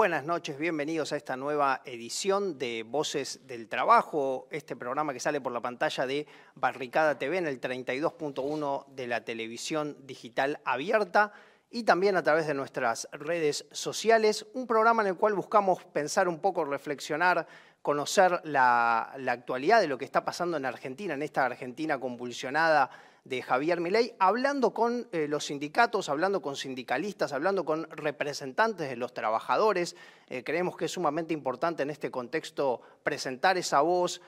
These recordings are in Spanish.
Buenas noches, bienvenidos a esta nueva edición de Voces del Trabajo, este programa que sale por la pantalla de Barricada TV en el 32.1 de la televisión digital abierta y también a través de nuestras redes sociales, un programa en el cual buscamos pensar un poco, reflexionar, conocer la actualidad de lo que está pasando en Argentina, en esta Argentina convulsionada de Javier Milei, hablando con los sindicatos, hablando con sindicalistas, hablando con representantes de los trabajadores. Creemos que es sumamente importante en este contexto presentar esa voz,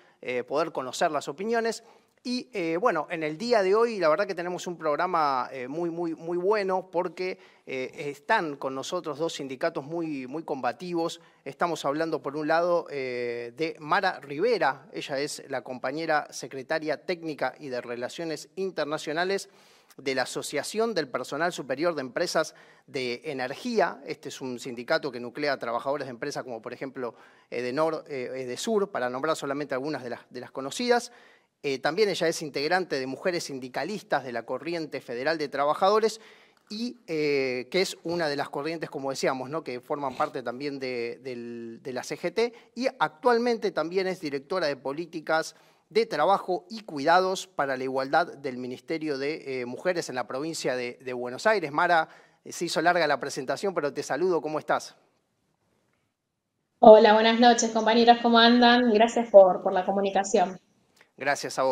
poder conocer las opiniones. Y bueno, en el día de hoy la verdad que tenemos un programa muy bueno porque están con nosotros dos sindicatos muy combativos. Estamos hablando por un lado de Mara Rivera, ella es la compañera secretaria técnica y de Relaciones Internacionales de la Asociación del Personal Superior de Empresas de Energía. Este es un sindicato que nuclea a trabajadores de empresas como por ejemplo Edenor, Edesur, para nombrar solamente algunas de las conocidas. También ella es integrante de Mujeres Sindicalistas de la Corriente Federal de Trabajadores y que es una de las corrientes, como decíamos, ¿no?, que forman parte también de la CGT, y actualmente también es directora de Políticas de Trabajo y Cuidados para la Igualdad del Ministerio de Mujeres en la provincia de Buenos Aires. Mara, se hizo larga la presentación, pero te saludo, ¿cómo estás? Hola, buenas noches, compañeros, ¿cómo andan? Gracias por la comunicación. Gracias a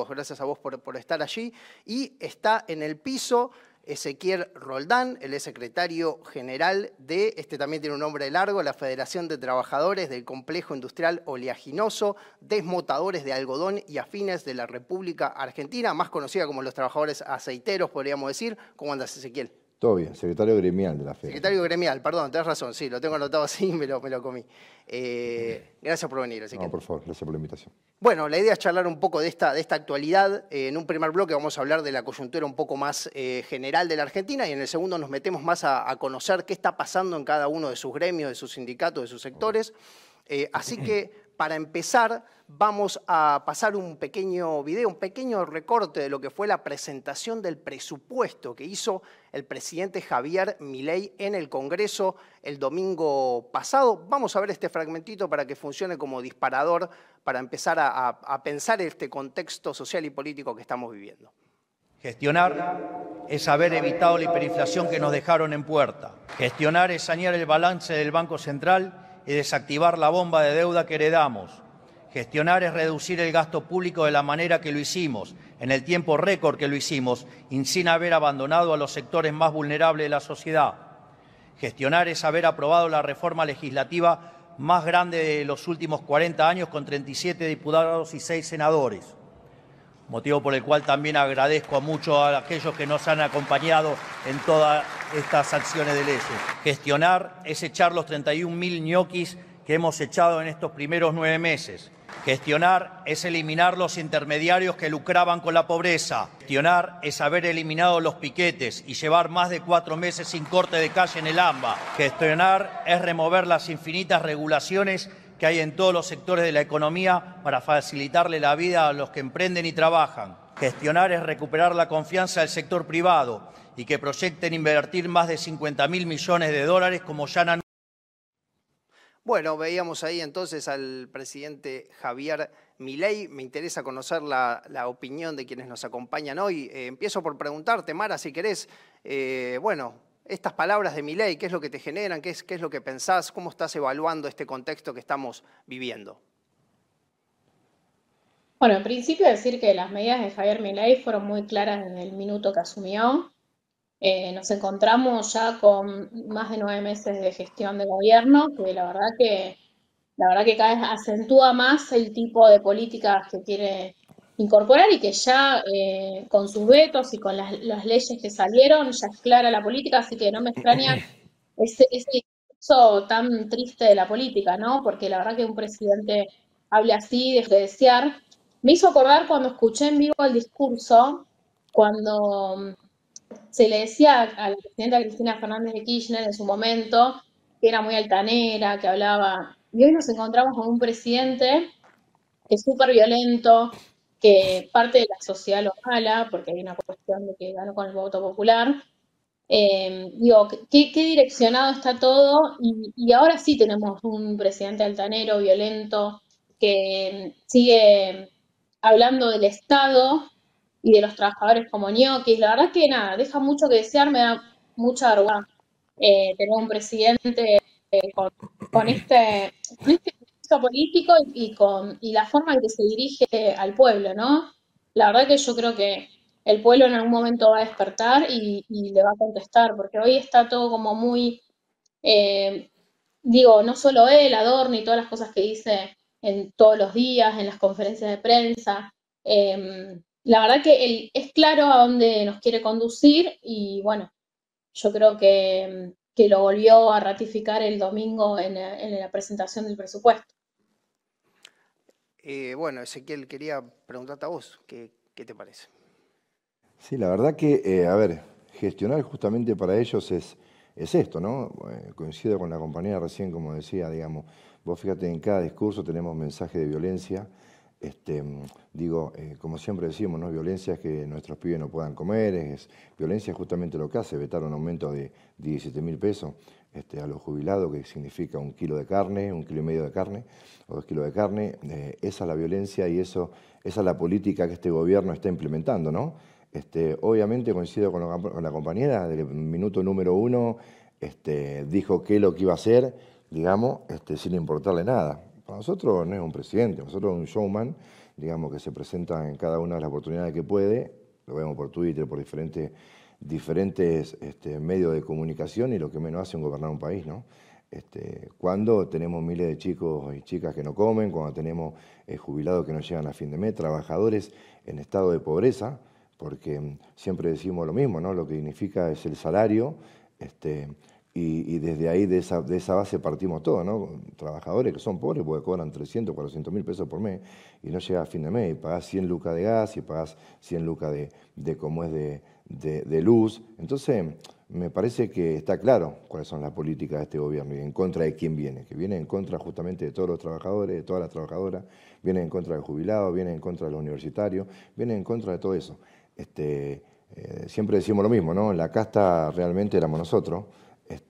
vos por estar allí. Y está en el piso Ezequiel Roldán, él es secretario general de, este también tiene un nombre largo, la Federación de Trabajadores del Complejo Industrial Oleaginoso, Desmotadores de Algodón y Afines de la República Argentina, más conocida como los trabajadores aceiteros, podríamos decir. ¿Cómo andas, Ezequiel? Todo bien, secretario gremial de la FED. Secretario gremial, perdón, tenés razón, sí, lo tengo anotado así y me lo comí. Gracias por venir, Ezequiel. No, por favor, gracias por la invitación. Bueno, la idea es charlar un poco de esta actualidad. En un primer bloque vamos a hablar de la coyuntura un poco más general de la Argentina y en el segundo nos metemos más a conocer qué está pasando en cada uno de sus gremios, de sus sindicatos, de sus sectores. Así que para empezar vamos a pasar un pequeño video, un pequeño recorte de lo que fue la presentación del presupuesto que hizo el presidente Javier Milei en el Congreso el domingo pasado. Vamos a ver este fragmentito para que funcione como disparador para empezar a pensar este contexto social y político que estamos viviendo. Gestionar es haber evitado la hiperinflación que nos dejaron en puerta. Gestionar es sanear el balance del Banco Central y desactivar la bomba de deuda que heredamos. Gestionar es reducir el gasto público de la manera que lo hicimos, en el tiempo récord que lo hicimos, y sin haber abandonado a los sectores más vulnerables de la sociedad. Gestionar es haber aprobado la reforma legislativa más grande de los últimos 40 años con 37 diputados y 6 senadores. Motivo por el cual también agradezco mucho a aquellos que nos han acompañado en todas estas acciones de leyes. Gestionar es echar los 31.000 ñoquis que hemos echado en estos primeros 9 meses. Gestionar es eliminar los intermediarios que lucraban con la pobreza. Gestionar es haber eliminado los piquetes y llevar más de 4 meses sin corte de calle en el AMBA. Gestionar es remover las infinitas regulaciones que hay en todos los sectores de la economía para facilitarle la vida a los que emprenden y trabajan. Gestionar es recuperar la confianza del sector privado y que proyecten invertir más de 50.000 millones de dólares como ya han. Bueno, veíamos ahí entonces al presidente Javier Milei. Me interesa conocer la opinión de quienes nos acompañan hoy. Empiezo por preguntarte, Mara, si querés, estas palabras de Milei, ¿qué es lo que te generan? ¿Qué es lo que pensás? ¿Cómo estás evaluando este contexto que estamos viviendo? Bueno, en principio decir que las medidas de Javier Milei fueron muy claras desde el minuto que asumió. Nos encontramos ya con más de 9 meses de gestión de gobierno, que la verdad que cada vez acentúa más el tipo de políticas que quiere incorporar y que ya con sus vetos y con las leyes que salieron ya es clara la política, así que no me extraña ese discurso tan triste de la política, ¿no? Porque la verdad que un presidente hable así, de desear. Me hizo acordar cuando escuché en vivo el discurso, cuando se le decía a la presidenta Cristina Fernández de Kirchner en su momento que era muy altanera, que hablaba. Y hoy nos encontramos con un presidente que es súper violento, que parte de la sociedad lo jala, porque hay una cuestión de que ganó con el voto popular, Digo, ¿qué direccionado está todo? Y ahora sí tenemos un presidente altanero, violento, que sigue hablando del Estado y de los trabajadores como ñoquis. La verdad que nada, deja mucho que desear, me da mucha vergüenza tener un presidente con este discurso político y la forma en que se dirige al pueblo, ¿no? La verdad que yo creo que el pueblo en algún momento va a despertar y le va a contestar, porque hoy está todo como muy, eh, digo, no solo él, Adorno y todas las cosas que dice en todos los días, en las conferencias de prensa. La verdad que él es claro a dónde nos quiere conducir y bueno, yo creo que lo volvió a ratificar el domingo en la presentación del presupuesto. Bueno, Ezequiel, quería preguntarte a vos, ¿qué te parece? Sí, la verdad que, a ver, gestionar justamente para ellos es esto, ¿no? Coincido con la compañera recién, como decía, digamos, vos fíjate, en cada discurso tenemos mensaje de violencia. Como siempre decimos, ¿no? Violencia es que nuestros pibes no puedan comer, violencia es justamente lo que hace, vetar un aumento de 17.000 pesos a los jubilados, que significa 1 kilo de carne, 1,5 kilos de carne, o 2 kilos de carne. Esa es la violencia y esa es la política que este gobierno está implementando, ¿no? Obviamente coincido con la compañera, del minuto número 1 dijo qué es lo que iba a hacer, digamos, sin importarle nada. Para nosotros no es un presidente, nosotros es un showman, digamos, que se presenta en cada una de las oportunidades que puede, lo vemos por Twitter, por diferentes medios de comunicación, y lo que menos hace es gobernar un país, ¿no? Cuando tenemos miles de chicos y chicas que no comen, cuando tenemos jubilados que no llegan a fin de mes, trabajadores en estado de pobreza, porque siempre decimos lo mismo, ¿no? Lo que significa es el salario, y desde ahí, de esa base partimos todos, ¿no? Trabajadores que son pobres porque cobran 300, 400.000 pesos por mes y no llega a fin de mes, y pagás 100 lucas de gas y pagás 100 lucas de luz. Entonces, me parece que está claro cuáles son las políticas de este gobierno y en contra de quién viene, que viene en contra justamente de todos los trabajadores, de todas las trabajadoras, viene en contra del jubilado, viene en contra de los universitarios, viene en contra de todo eso. Siempre decimos lo mismo, ¿no? La casta realmente éramos nosotros,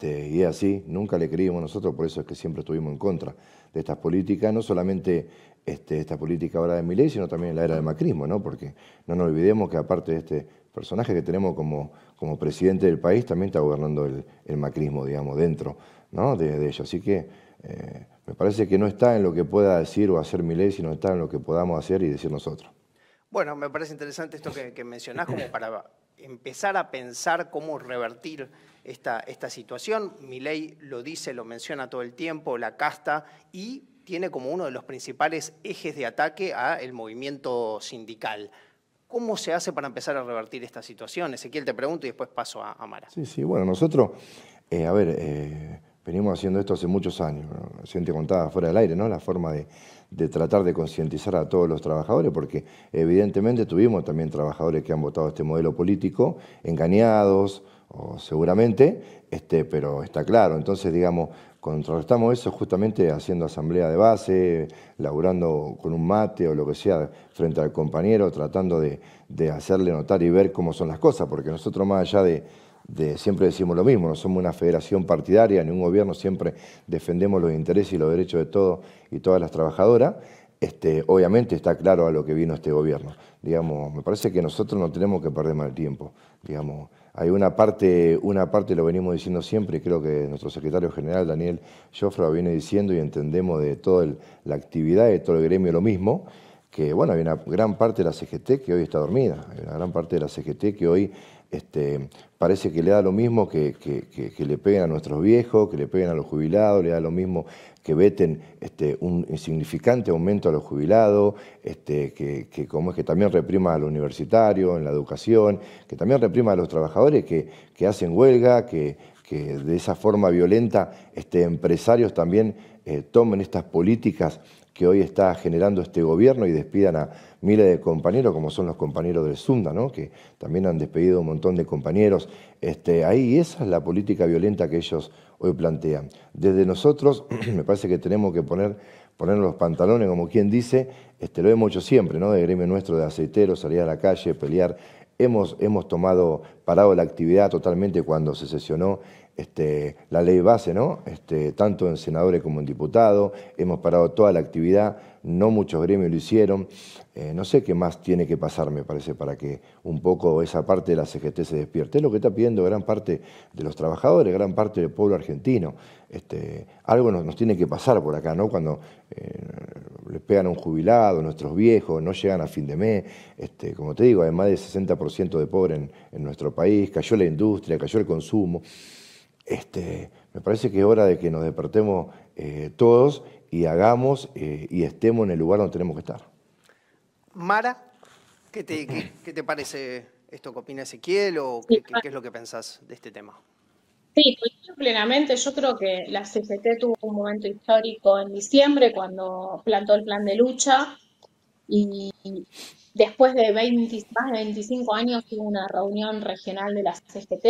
y es así, nunca le creímos nosotros, por eso es que siempre estuvimos en contra de estas políticas, no solamente esta política ahora de Milei, sino también en la era del macrismo, ¿no? Porque no nos olvidemos que aparte de este personaje que tenemos como presidente del país, también está gobernando el macrismo, digamos, dentro, ¿no? de ellos. Así que me parece que no está en lo que pueda decir o hacer Milei, sino está en lo que podamos hacer y decir nosotros. Bueno, me parece interesante esto que mencionás como para empezar a pensar cómo revertir esta situación. Milei lo dice, lo menciona todo el tiempo, la casta, y tiene como uno de los principales ejes de ataque al movimiento sindical. ¿Cómo se hace para empezar a revertir esta situación? Ezequiel, te pregunto y después paso a Mara. Sí, bueno, nosotros, venimos haciendo esto hace muchos años, ¿no? Recién te contaba fuera del aire, ¿no? La forma de tratar de concientizar a todos los trabajadores, porque evidentemente tuvimos también trabajadores que han votado este modelo político, engañados, o seguramente, pero está claro. Entonces, digamos, contrarrestamos eso justamente haciendo asamblea de base, laburando con un mate o lo que sea frente al compañero, tratando de hacerle notar y ver cómo son las cosas, porque nosotros, más allá de siempre decimos lo mismo, no somos una federación partidaria ni un gobierno, siempre defendemos los intereses y los derechos de todos y todas las trabajadoras. Obviamente está claro a lo que vino este gobierno. Digamos, me parece que nosotros no tenemos que perder más el tiempo. Digamos, hay una parte lo venimos diciendo siempre, y creo que nuestro secretario general, Daniel Jofre, lo viene diciendo, y entendemos de toda la actividad de todo el gremio lo mismo, que bueno, hay una gran parte de la CGT que hoy está dormida, hay una gran parte de la CGT que hoy parece que le da lo mismo que le peguen a nuestros viejos, que le peguen a los jubilados, le da lo mismo que veten un insignificante aumento a los jubilados, que también reprima a los universitarios en la educación, que también reprima a los trabajadores que hacen huelga, que de esa forma violenta empresarios también tomen estas políticas que hoy está generando este gobierno y despidan a miles de compañeros, como son los compañeros del Zunda, ¿no? Que también han despedido un montón de compañeros. Ahí esa es la política violenta que ellos hoy plantean. Desde nosotros me parece que tenemos que poner los pantalones, como quien dice, lo hemos hecho siempre, ¿no? De gremio nuestro de aceiteros, salir a la calle, pelear hemos parado la actividad totalmente cuando se sesionó la ley base, ¿no? Tanto en senadores como en diputados, hemos parado toda la actividad, no muchos gremios lo hicieron. No sé qué más tiene que pasar, me parece, para que un poco esa parte de la CGT se despierte. Es lo que está pidiendo gran parte de los trabajadores, gran parte del pueblo argentino. Algo nos tiene que pasar por acá, ¿no? Cuando le pegan a un jubilado, nuestros viejos, no llegan a fin de mes. Como te digo, hay más del 60% de pobres en nuestro país, cayó la industria, cayó el consumo. Me parece que es hora de que nos despertemos todos y hagamos y estemos en el lugar donde tenemos que estar. Mara, ¿qué te parece esto que opina Ezequiel o qué es lo que pensás de este tema? Sí, coincido plenamente. Yo creo que la CGT tuvo un momento histórico en diciembre cuando plantó el plan de lucha y después de más de 25 años hubo una reunión regional de la CGT,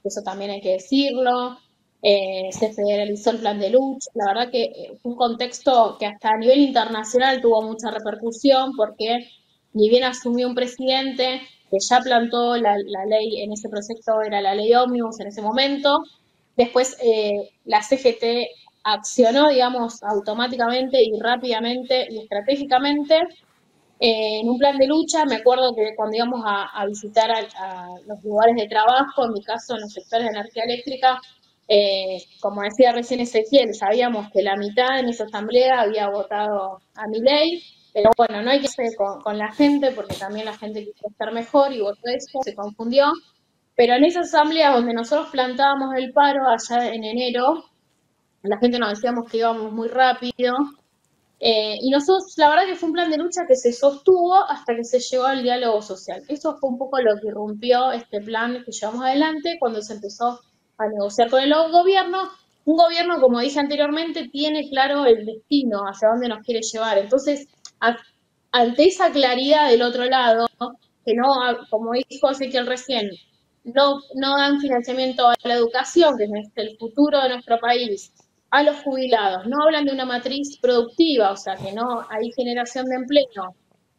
eso también hay que decirlo. Se federalizó el plan de lucha. La verdad que fue un contexto que hasta a nivel internacional tuvo mucha repercusión porque ni bien asumió un presidente que ya plantó la ley en ese proyecto, era la ley ómnibus en ese momento, después la CGT accionó, digamos, automáticamente y rápidamente y estratégicamente en un plan de lucha. Me acuerdo que cuando íbamos a visitar a los lugares de trabajo, en mi caso en los sectores de energía eléctrica, como decía recién Ezequiel, sabíamos que la mitad en esa asamblea había votado a mi ley, pero bueno, no hay que ser con la gente, porque también la gente quiso estar mejor y votó eso, se confundió. Pero en esa asamblea donde nosotros plantábamos el paro allá en enero, la gente nos decíamos que íbamos muy rápido, y nosotros, la verdad que fue un plan de lucha que se sostuvo hasta que se llegó al diálogo social. Eso fue un poco lo que irrumpió este plan que llevamos adelante cuando se empezó a negociar con el gobierno. Un gobierno, como dije anteriormente, tiene claro el destino, hacia dónde nos quiere llevar. Entonces, ante esa claridad del otro lado, que no, como dijo Ezequiel recién, no dan financiamiento a la educación, que es el futuro de nuestro país, a los jubilados, no hablan de una matriz productiva, o sea, que no hay generación de empleo.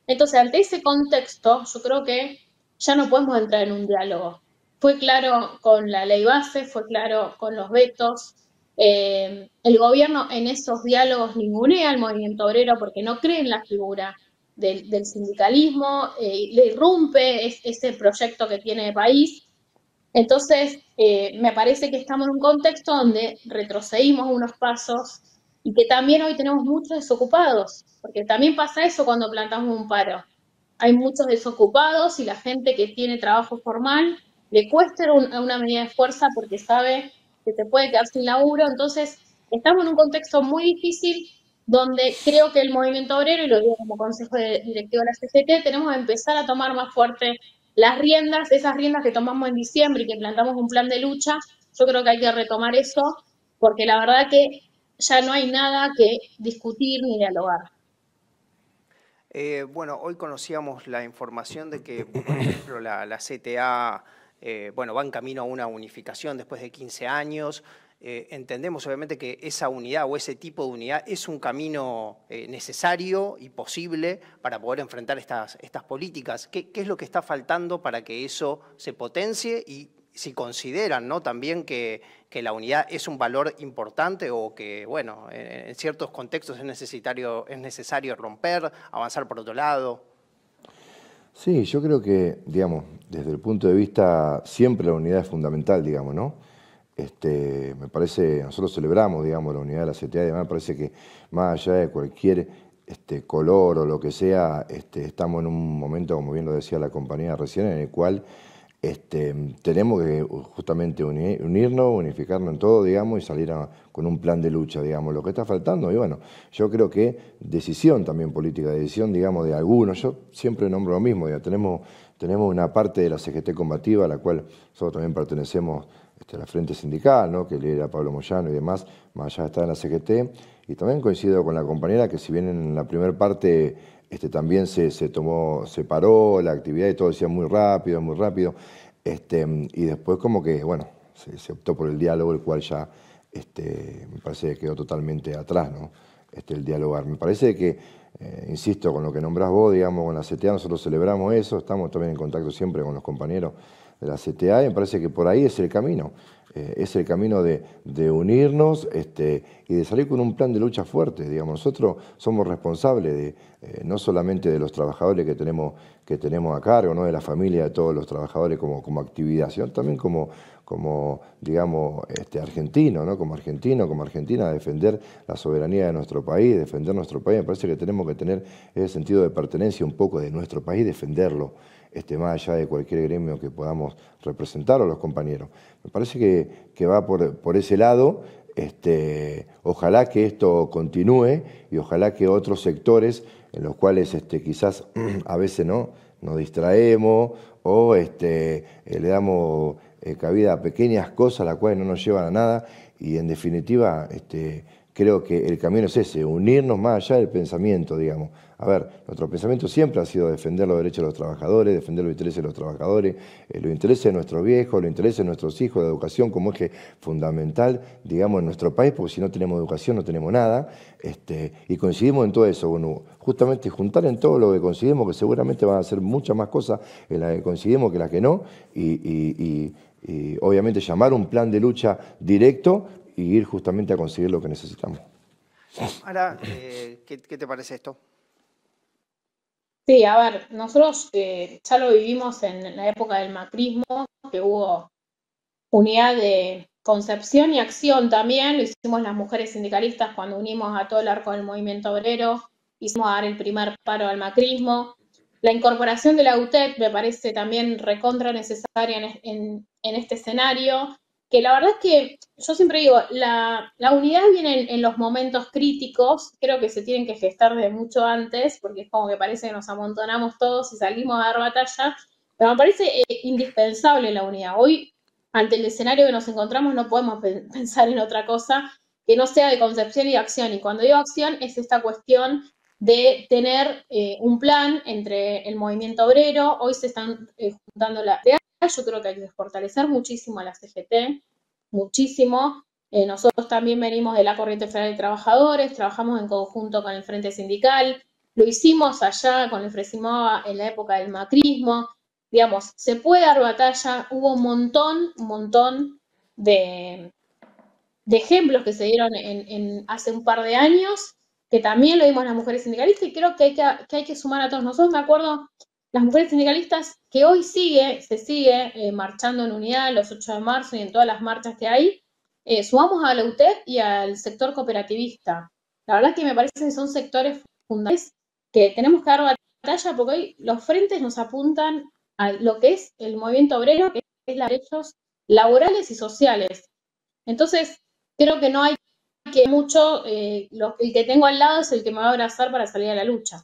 Entonces, ante ese contexto, yo creo que ya no podemos entrar en un diálogo. Fue claro con la ley base, fue claro con los vetos. El gobierno en esos diálogos ningunea al movimiento obrero porque no cree en la figura del sindicalismo, le irrumpe ese proyecto que tiene el país. Entonces, me parece que estamos en un contexto donde retrocedimos unos pasos y que también hoy tenemos muchos desocupados, porque también pasa eso cuando plantamos un paro. Hay muchos desocupados y la gente que tiene trabajo formal le cuesta una medida de fuerza porque sabe que se puede quedar sin laburo. Entonces, estamos en un contexto muy difícil donde creo que el movimiento obrero, y lo digo como consejo directivo de la CGT, tenemos que empezar a tomar más fuerte las riendas, esas riendas que tomamos en diciembre y que plantamos un plan de lucha. Yo creo que hay que retomar eso, porque la verdad que ya no hay nada que discutir ni dialogar. Bueno, hoy conocíamos la información de que, por ejemplo, la CTA va en camino a una unificación después de 15 años. Entendemos obviamente que esa unidad o ese tipo de unidad es un camino necesario y posible para poder enfrentar estas políticas. ¿Qué es lo que está faltando para que eso se potencie? Y si consideran, ¿no?, también que la unidad es un valor importante o que, bueno, en ciertos contextos es necesario romper, avanzar por otro lado. Sí, yo creo que, digamos, desde el punto de vista, siempre la unidad es fundamental, digamos, ¿no? Me parece, nosotros celebramos, digamos, la unidad de la CTA, y además me parece que más allá de cualquier color o lo que sea, estamos en un momento, como bien lo decía la compañera recién, en el cual tenemos que justamente unirnos, unificarnos en todo, digamos, y salir con un plan de lucha, digamos, lo que está faltando. Y bueno, yo creo que decisión también política, decisión, digamos, de algunos. Yo siempre nombro lo mismo, digamos, tenemos una parte de la CGT combativa, a la cual nosotros también pertenecemos, la Frente Sindical, ¿no?, que lidera Pablo Moyano y demás, más allá de estar en la CGT. Y también coincido con la compañera que si bien en la primera parte también se paró la actividad y todo decía muy rápido, y después como que, bueno, se optó por el diálogo, el cual ya me parece que quedó totalmente atrás, ¿no? el dialogar. Me parece que, insisto, con lo que nombrás vos, digamos, con la CTA, nosotros celebramos eso, estamos también en contacto siempre con los compañeros de la CTA, y me parece que por ahí es el camino. Es el camino de unirnos y de salir con un plan de lucha fuerte. Digamos, nosotros somos responsables no solamente de los trabajadores que tenemos a cargo, ¿no? De la familia de todos los trabajadores como actividad, sino también como digamos, argentino, ¿no? Como argentina, defender la soberanía de nuestro país, defender nuestro país. Me parece que tenemos que tener ese sentido de pertenencia un poco de nuestro país, defenderlo. Más allá de cualquier gremio que podamos representar o los compañeros. Me parece que va por ese lado. Ojalá que esto continúe y ojalá que otros sectores en los cuales quizás a veces no nos distraemos o le damos cabida a pequeñas cosas las cuales no nos llevan a nada, y en definitiva creo que el camino es ese, unirnos más allá del pensamiento, digamos. A ver, nuestro pensamiento siempre ha sido defender los derechos de los trabajadores, defender los intereses de los trabajadores, los intereses de nuestros viejos, los intereses de nuestros hijos, la educación como eje fundamental, digamos, en nuestro país, porque si no tenemos educación no tenemos nada, y coincidimos en todo eso. Bueno, justamente juntar en todo lo que coincidimos, que seguramente van a ser muchas más cosas en las que coincidimos que las que no, y obviamente llamar un plan de lucha directo y ir justamente a conseguir lo que necesitamos. Ahora, ¿qué te parece esto? Sí, a ver, nosotros ya lo vivimos en la época del macrismo, que hubo unidad de concepción y acción también, lo hicimos las mujeres sindicalistas cuando unimos a todo el arco del movimiento obrero, hicimos dar el primer paro al macrismo. La incorporación de la UTEP me parece también recontra necesaria en este escenario, que la verdad es que yo siempre digo, la unidad viene en los momentos críticos, creo que se tienen que gestar de mucho antes, porque es como que parece que nos amontonamos todos y salimos a dar batalla, pero me parece indispensable la unidad. Hoy, ante el escenario que nos encontramos, no podemos pensar en otra cosa que no sea de concepción y acción, y cuando digo acción es esta cuestión de tener un plan entre el movimiento obrero. Hoy se están juntando la CTA. Yo creo que hay que fortalecer muchísimo a la CGT, muchísimo. Nosotros también venimos de la Corriente Federal de Trabajadores, trabajamos en conjunto con el Frente Sindical, lo hicimos allá con el FRESIMOA en la época del macrismo. Digamos, se puede dar batalla, hubo un montón de ejemplos que se dieron hace un par de años, que también lo vimos las mujeres sindicalistas, y creo que hay que sumar a todos. Nosotros, me acuerdo, las mujeres sindicalistas que hoy se sigue marchando en unidad los 8 de marzo y en todas las marchas que hay, sumamos a la UTEP y al sector cooperativista. La verdad es que me parece que son sectores fundamentales que tenemos que dar batalla, porque hoy los frentes nos apuntan a lo que es el movimiento obrero, que es los derechos laborales y sociales. Entonces, creo que no hay que mucho, el que tengo al lado es el que me va a abrazar para salir a la lucha.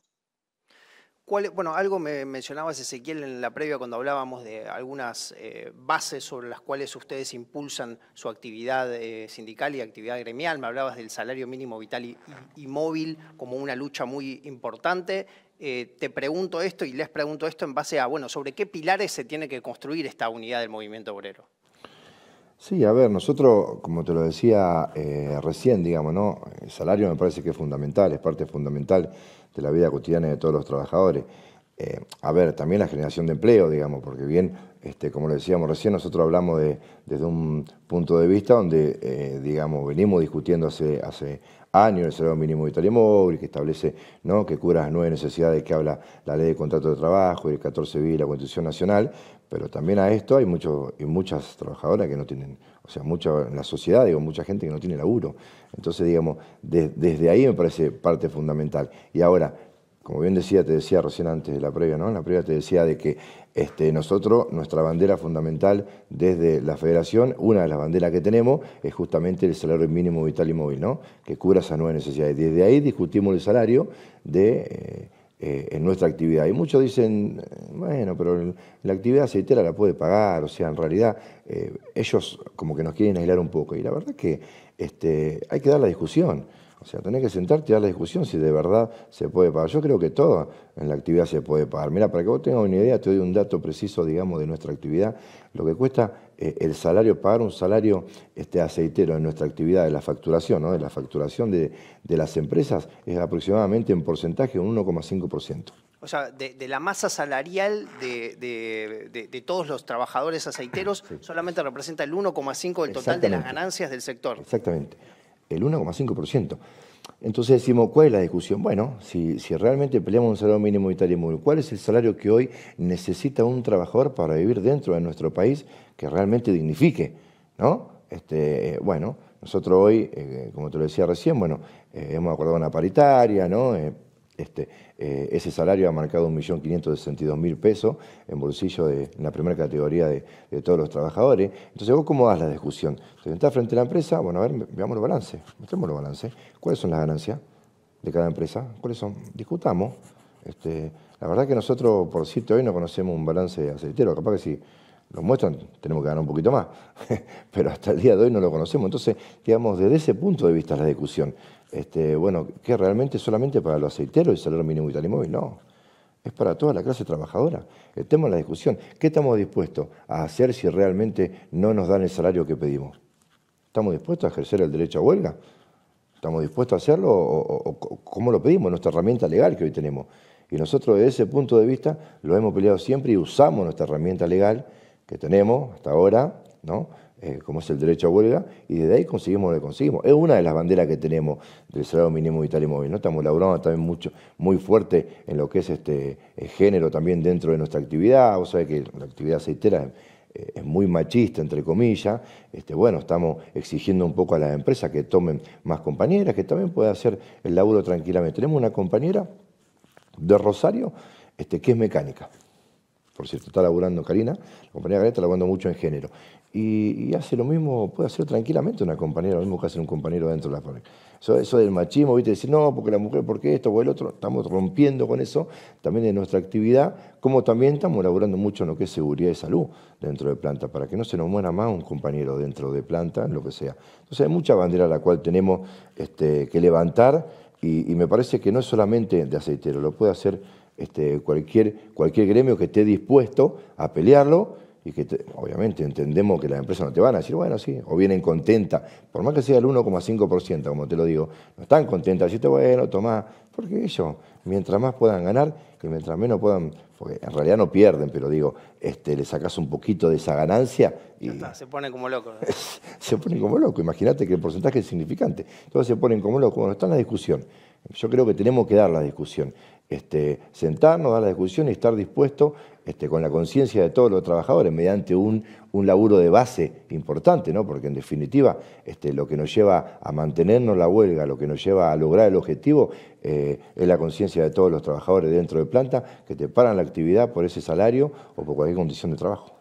Bueno, algo me mencionabas, Ezequiel, en la previa cuando hablábamos de algunas bases sobre las cuales ustedes impulsan su actividad sindical y actividad gremial. Me hablabas del salario mínimo vital y móvil como una lucha muy importante. Te pregunto esto y les pregunto esto en base a, bueno, ¿sobre qué pilares se tiene que construir esta unidad del movimiento obrero? Sí, a ver, nosotros, como te lo decía recién, digamos, ¿no? El salario me parece que es fundamental, es parte fundamental de la vida cotidiana de todos los trabajadores. A ver, también la generación de empleo, digamos, porque bien, como lo decíamos recién, nosotros hablamos desde un punto de vista donde, digamos, venimos discutiendo hace años el salario mínimo vital y móvil, que establece, ¿no?, que cubra las 9 necesidades que habla la Ley de Contrato de Trabajo y el 14bis y la Constitución Nacional, pero también a esto hay muchas trabajadoras que no tienen, o sea, en la sociedad, digo, mucha gente que no tiene laburo. Entonces, digamos, desde ahí me parece parte fundamental. Y ahora, como bien te decía recién antes de la previa, ¿no? En la previa te decía de que nosotros, nuestra bandera fundamental desde la Federación, una de las banderas que tenemos es justamente el salario mínimo vital y móvil, ¿no?, que cubra esas 9 necesidades. Desde ahí discutimos el salario en nuestra actividad. Y muchos dicen, bueno, pero la actividad aceitera la puede pagar, o sea, en realidad ellos como que nos quieren aislar un poco. Y la verdad es que hay que dar la discusión. O sea, tenés que sentarte y dar la discusión si de verdad se puede pagar. Yo creo que todo en la actividad se puede pagar. Mirá, para que vos tengas una idea, te doy un dato preciso, digamos, de nuestra actividad. Lo que cuesta el salario, pagar un salario aceitero en nuestra actividad de la facturación, ¿no? De la facturación de las empresas, es aproximadamente en porcentaje un 1,5%. O sea, de la masa salarial de todos los trabajadores aceiteros, sí, solamente representa el 1,5% del total de las ganancias del sector. Exactamente, el 1,5%. Entonces decimos, ¿cuál es la discusión? Bueno, si realmente peleamos un salario mínimo vital y móvil, ¿cuál es el salario que hoy necesita un trabajador para vivir dentro de nuestro país que realmente dignifique, ¿no? Bueno, nosotros hoy, como te lo decía recién, bueno, hemos acordado una paritaria, ¿no? Ese salario ha marcado 1.562.000 pesos en bolsillo en la primera categoría de todos los trabajadores. Entonces, ¿vos cómo das la discusión? Te sentás frente a la empresa, bueno, a ver, veamos los balances, mostremos los balances. ¿Cuáles son las ganancias de cada empresa? ¿Cuáles son? Discutamos. La verdad que nosotros, por decirte hoy, no conocemos un balance aceitero. Capaz que si lo muestran, tenemos que ganar un poquito más. Pero hasta el día de hoy no lo conocemos. Entonces, digamos, desde ese punto de vista es la discusión. Bueno, que realmente solamente para los aceiteros el salario mínimo vital y móvil, no. Es para toda la clase trabajadora. El tema de la discusión. ¿Qué estamos dispuestos a hacer si realmente no nos dan el salario que pedimos? ¿Estamos dispuestos a ejercer el derecho a huelga? ¿Estamos dispuestos a hacerlo o cómo lo pedimos? Nuestra herramienta legal que hoy tenemos. Y nosotros desde ese punto de vista lo hemos peleado siempre y usamos nuestra herramienta legal que tenemos hasta ahora, ¿no? Como es el derecho a huelga, y desde ahí conseguimos lo que conseguimos. Es una de las banderas que tenemos del salario mínimo vital y móvil, ¿no? Estamos laburando también muy fuerte en lo que es género también dentro de nuestra actividad. Vos sabés que la actividad aceitera es muy machista, entre comillas. Bueno, estamos exigiendo un poco a las empresas que tomen más compañeras, que también puedan hacer el laburo tranquilamente. Tenemos una compañera de Rosario que es mecánica. Por cierto, está laburando Karina, la compañera Karina está laburando mucho en género. Y hace lo mismo, puede hacer tranquilamente una compañera, lo mismo que hace un compañero dentro de la fábrica. Eso del machismo, ¿viste? Decir, no, porque la mujer, porque esto o el otro, estamos rompiendo con eso también en nuestra actividad, como también estamos laburando mucho en lo que es seguridad y salud dentro de planta, para que no se nos muera más un compañero dentro de planta, en lo que sea. Entonces hay mucha bandera a la cual tenemos que levantar, y me parece que no es solamente de aceitero, lo puede hacer cualquier gremio que esté dispuesto a pelearlo, y que obviamente entendemos que las empresas no te van a decir, bueno, sí, o vienen contentas, por más que sea el 1,5%, como te lo digo, no están contentas, decirte, bueno, tomá, porque ellos, mientras más puedan ganar, y mientras menos puedan, porque en realidad no pierden, pero digo, le sacás un poquito de esa ganancia y... Ya está, se ponen como locos. Se ponen como locos, imagínate que el porcentaje es significante, entonces se ponen como locos. Bueno, está en la discusión, yo creo que tenemos que dar la discusión, sentarnos, dar la discusión y estar dispuestos con la conciencia de todos los trabajadores mediante un laburo de base importante, ¿no? Porque en definitiva lo que nos lleva a mantenernos la huelga, lo que nos lleva a lograr el objetivo es la conciencia de todos los trabajadores dentro de planta que te paran la actividad por ese salario o por cualquier condición de trabajo.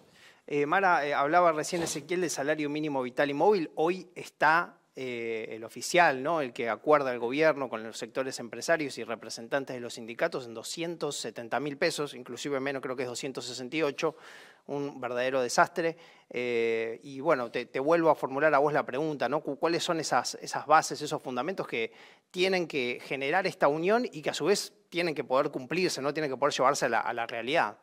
Mara, hablaba recién Ezequiel del salario mínimo vital y móvil. Hoy está el oficial, ¿no? El que acuerda el gobierno con los sectores empresarios y representantes de los sindicatos en 270.000 pesos, inclusive menos, creo que es 268, un verdadero desastre. Y bueno, te vuelvo a formular a vos la pregunta, ¿no? ¿Cuáles son esas bases, esos fundamentos que tienen que generar esta unión y que a su vez tienen que poder cumplirse, ¿no? Tienen que poder llevarse a la realidad?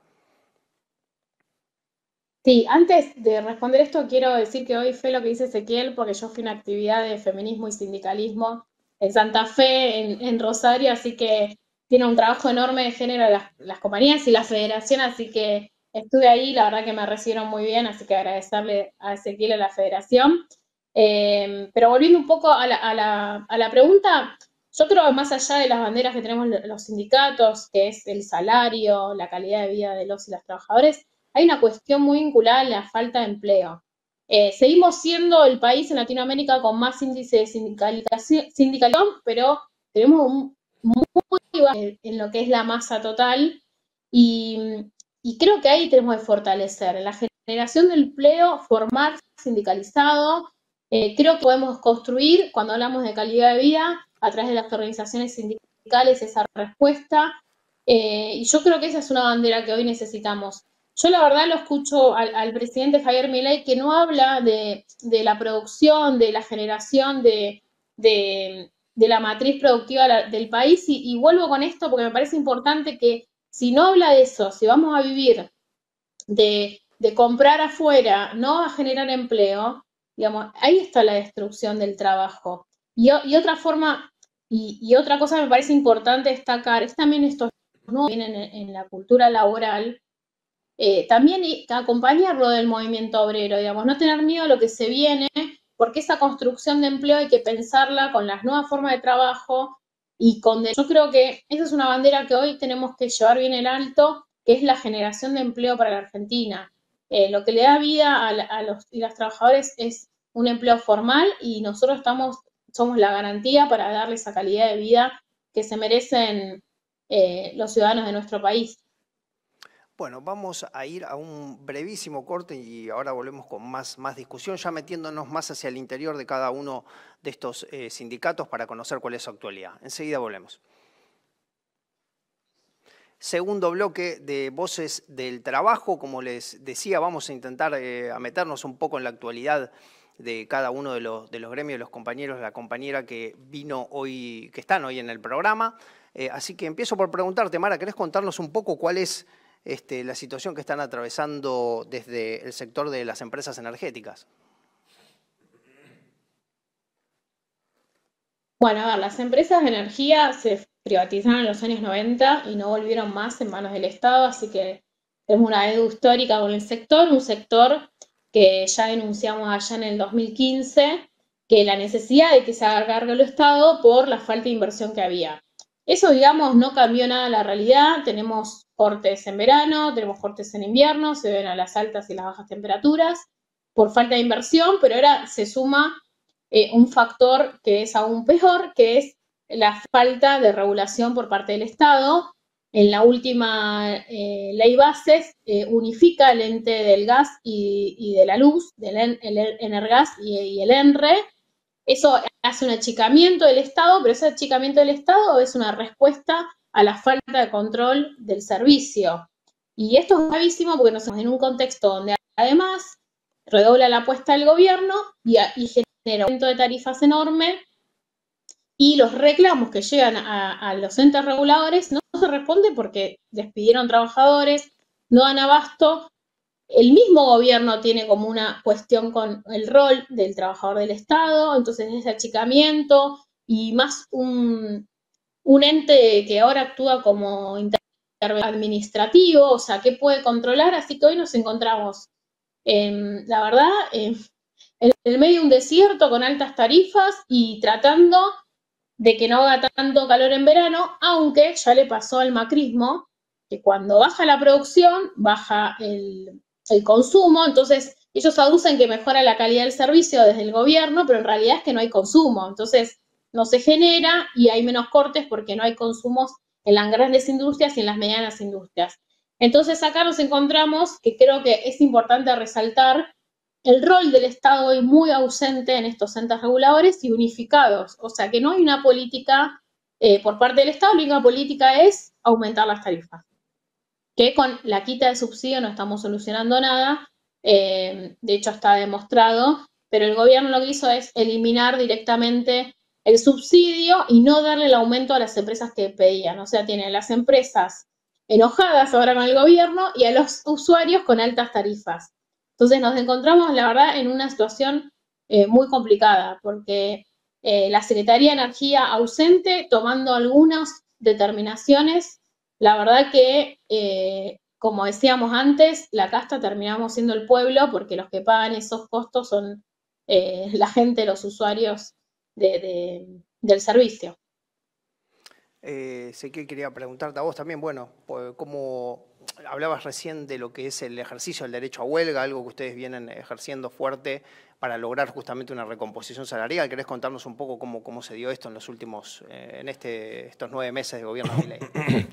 Sí, antes de responder esto, quiero decir que hoy fue lo que dice Ezequiel, porque yo fui a una actividad de feminismo y sindicalismo en Santa Fe, en Rosario, así que tiene un trabajo enorme de género las compañías y la federación, así que estuve ahí, la verdad que me recibieron muy bien, así que agradecerle a Ezequiel y a la federación. Pero volviendo un poco a la pregunta, yo creo que más allá de las banderas que tenemos los sindicatos, que es el salario, la calidad de vida de los y las trabajadores, hay una cuestión muy vinculada a la falta de empleo. Seguimos siendo el país en Latinoamérica con más índice de sindicalización, pero tenemos muy bajo en lo que es la masa total y creo que ahí tenemos que fortalecer la generación de empleo formal sindicalizado. Creo que podemos construir, cuando hablamos de calidad de vida, a través de las organizaciones sindicales esa respuesta, y yo creo que esa es una bandera que hoy necesitamos. Yo la verdad lo escucho al presidente Javier Milei que no habla de la producción, de la generación de la matriz productiva del país y vuelvo con esto porque me parece importante que si no habla de eso, si vamos a vivir de de comprar afuera no va a generar empleo, digamos, ahí está la destrucción del trabajo. Y otra forma, y otra cosa que me parece importante destacar, es también estos nuevos que vienen en la cultura laboral, también acompañarlo del movimiento obrero, digamos, no tener miedo a lo que se viene, porque esa construcción de empleo hay que pensarla con las nuevas formas de trabajo y yo creo que esa es una bandera que hoy tenemos que llevar bien en alto, que es la generación de empleo para la Argentina. Lo que le da vida a los y las trabajadores es un empleo formal y nosotros somos la garantía para darle esa calidad de vida que se merecen los ciudadanos de nuestro país. Bueno, vamos a ir a un brevísimo corte y ahora volvemos con más discusión, ya metiéndonos más hacia el interior de cada uno de estos sindicatos para conocer cuál es su actualidad. Enseguida volvemos. Segundo bloque de Voces del Trabajo. Como les decía, vamos a intentar a meternos un poco en la actualidad de cada uno de los gremios, de los compañeros, de la compañera que están hoy en el programa. Así que empiezo por preguntarte, Mara, ¿querés contarnos un poco cuál es la situación que están atravesando desde el sector de las empresas energéticas? Bueno, a ver, las empresas de energía se privatizaron en los años 90 y no volvieron más en manos del Estado, así que tenemos una deuda histórica con el sector, un sector que ya denunciamos allá en el 2015, que la necesidad de que se haga cargo el Estado por la falta de inversión que había. Eso, digamos, no cambió nada la realidad. Tenemos cortes en verano, tenemos cortes en invierno, se ven a las altas y las bajas temperaturas por falta de inversión, pero ahora se suma un factor que es aún peor, que es la falta de regulación por parte del Estado. En la última ley bases unifica el ente del gas y de la luz, el Energas y el ENRE. Eso hace un achicamiento del Estado, pero ese achicamiento del Estado es una respuesta a la falta de control del servicio. Y esto es gravísimo porque nos estamos en un contexto donde además redobla la apuesta del gobierno y genera un aumento de tarifas enorme y los reclamos que llegan a los entes reguladores no se responden porque despidieron trabajadores, no dan abasto. El mismo gobierno tiene como una cuestión con el rol del trabajador del Estado, entonces ese achicamiento y más un ente que ahora actúa como administrativo, o sea, que puede controlar, así que hoy nos encontramos, la verdad, en el medio de un desierto con altas tarifas y tratando de que no haga tanto calor en verano, aunque ya le pasó al macrismo, que cuando baja la producción, baja el consumo, entonces ellos aducen que mejora la calidad del servicio desde el gobierno, pero en realidad es que no hay consumo, entonces no se genera y hay menos cortes porque no hay consumos en las grandes industrias y en las medianas industrias. Entonces acá nos encontramos, que creo que es importante resaltar, el rol del Estado hoy muy ausente en estos entes reguladores y unificados, o sea que no hay una política por parte del Estado, la única política es aumentar las tarifas, que con la quita de subsidio no estamos solucionando nada, de hecho está demostrado, pero el gobierno lo que hizo es eliminar directamente el subsidio y no darle el aumento a las empresas que pedían, o sea, tienen las empresas enojadas ahora con el gobierno y a los usuarios con altas tarifas. Entonces nos encontramos, la verdad, en una situación muy complicada, porque la Secretaría de Energía ausente, tomando algunas determinaciones. La verdad que, como decíamos antes, la casta terminamos siendo el pueblo, porque los que pagan esos costos son la gente, los usuarios del servicio. Sé que quería preguntarte a vos también, bueno, como hablabas recién de lo que es el ejercicio del derecho a huelga, algo que ustedes vienen ejerciendo fuerte para lograr justamente una recomposición salarial. ¿Querés contarnos un poco cómo se dio esto en los últimos, estos 9 meses de gobierno de Milei?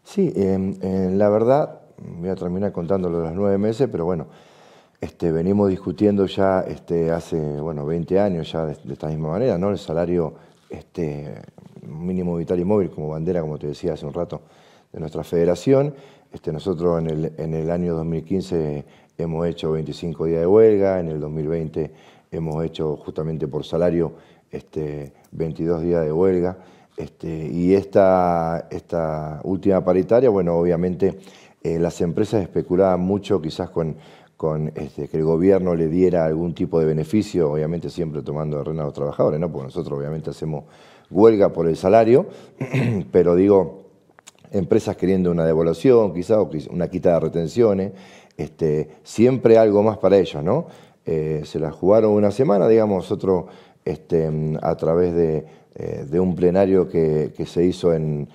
Sí, la verdad, voy a terminar contando lo de los 9 meses, pero bueno, venimos discutiendo ya hace 20 años ya de esta misma manera, ¿no? El salario mínimo vital y móvil como bandera, como te decía hace un rato, de nuestra federación. Nosotros en el año 2015 hemos hecho 25 días de huelga, en el 2020 hemos hecho justamente por salario 22 días de huelga. Y esta última paritaria, bueno, obviamente las empresas especulaban mucho quizás con que el gobierno le diera algún tipo de beneficio, obviamente siempre tomando de rehén a los trabajadores, ¿no? Porque nosotros obviamente hacemos huelga por el salario, pero digo, empresas queriendo una devolución quizás o una quita de retenciones, siempre algo más para ellos, ¿no? Se la jugaron una semana, digamos, nosotros a través de un plenario que se hizo en